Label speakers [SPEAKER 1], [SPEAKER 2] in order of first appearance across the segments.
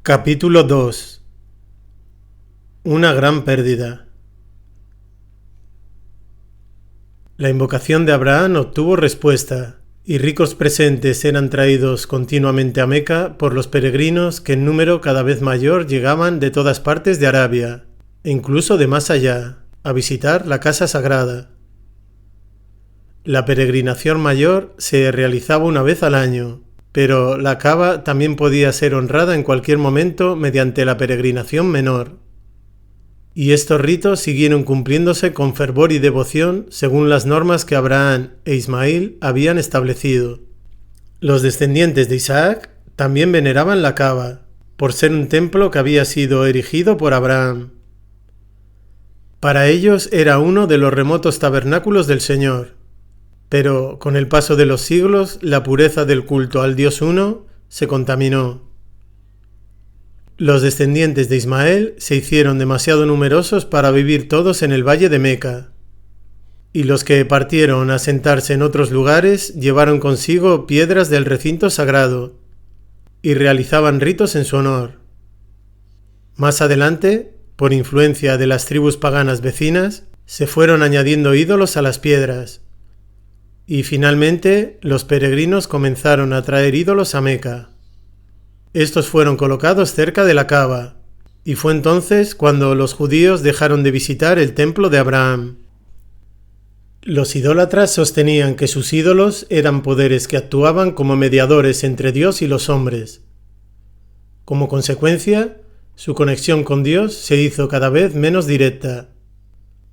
[SPEAKER 1] Capítulo 2. Una gran pérdida. La invocación de Abraham obtuvo respuesta, y ricos presentes eran traídos continuamente a Meca por los peregrinos que en número cada vez mayor llegaban de todas partes de Arabia, e incluso de más allá, a visitar la casa sagrada. La peregrinación mayor se realizaba una vez al año, pero la Kaaba también podía ser honrada en cualquier momento mediante la peregrinación menor. Y estos ritos siguieron cumpliéndose con fervor y devoción según las normas que Abraham e Ismael habían establecido. Los descendientes de Isaac también veneraban la Kaaba, por ser un templo que había sido erigido por Abraham. Para ellos era uno de los remotos tabernáculos del Señor. Pero con el paso de los siglos, la pureza del culto al Dios Uno se contaminó. Los descendientes de Ismael se hicieron demasiado numerosos para vivir todos en el valle de Meca, y los que partieron a sentarse en otros lugares llevaron consigo piedras del recinto sagrado, y realizaban ritos en su honor. Más adelante, por influencia de las tribus paganas vecinas, se fueron añadiendo ídolos a las piedras, y finalmente los peregrinos comenzaron a traer ídolos a Meca. Estos fueron colocados cerca de la Kaaba, y fue entonces cuando los judíos dejaron de visitar el templo de Abraham. Los idólatras sostenían que sus ídolos eran poderes que actuaban como mediadores entre Dios y los hombres. Como consecuencia, su conexión con Dios se hizo cada vez menos directa,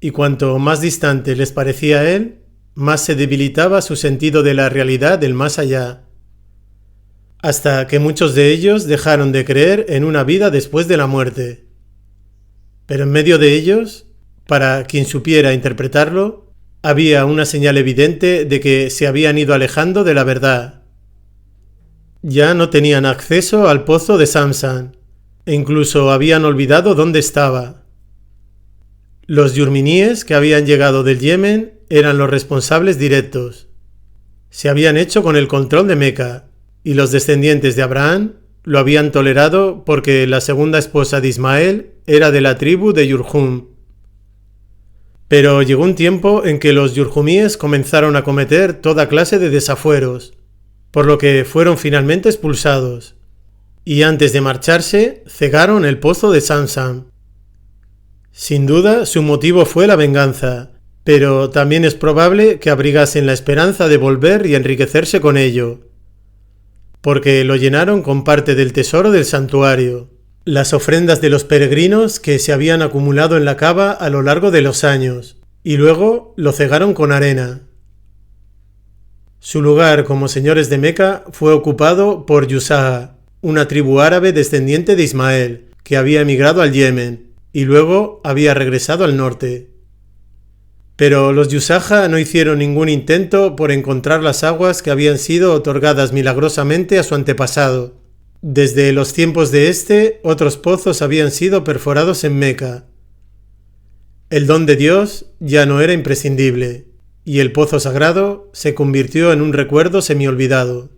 [SPEAKER 1] y cuanto más distante les parecía a Él, más se debilitaba su sentido de la realidad del más allá, hasta que muchos de ellos dejaron de creer en una vida después de la muerte. Pero en medio de ellos, para quien supiera interpretarlo, había una señal evidente de que se habían ido alejando de la verdad. Ya no tenían acceso al pozo de Samsam, e incluso habían olvidado dónde estaba. Los yurminíes que habían llegado del Yemen eran los responsables directos. Se habían hecho con el control de Meca, y los descendientes de Abraham lo habían tolerado porque la segunda esposa de Ismael era de la tribu de Yurhum. Pero llegó un tiempo en que los yurjumíes comenzaron a cometer toda clase de desafueros, por lo que fueron finalmente expulsados, y antes de marcharse cegaron el pozo de Samsam. Sin duda, su motivo fue la venganza, pero también es probable que abrigasen la esperanza de volver y enriquecerse con ello, porque lo llenaron con parte del tesoro del santuario, las ofrendas de los peregrinos que se habían acumulado en la Kaaba a lo largo de los años, y luego lo cegaron con arena. Su lugar como señores de Meca fue ocupado por Yusaha, una tribu árabe descendiente de Ismael, que había emigrado al Yemen, y luego había regresado al norte. Pero los Yusaha no hicieron ningún intento por encontrar las aguas que habían sido otorgadas milagrosamente a su antepasado. Desde los tiempos de otros pozos habían sido perforados en Meca. El don de Dios ya no era imprescindible, y el pozo sagrado se convirtió en un recuerdo semiolvidado.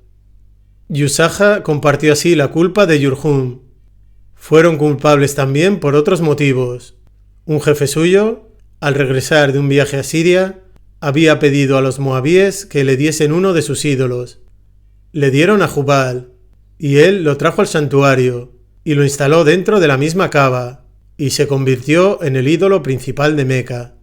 [SPEAKER 1] Yusaha compartió así la culpa de Yurhum. Fueron culpables también por otros motivos. Un jefe suyo, al regresar de un viaje a Siria, había pedido a los moabíes que le diesen uno de sus ídolos. Le dieron a Jubal, y él lo trajo al santuario, y lo instaló dentro de la misma Kaaba, y se convirtió en el ídolo principal de Meca.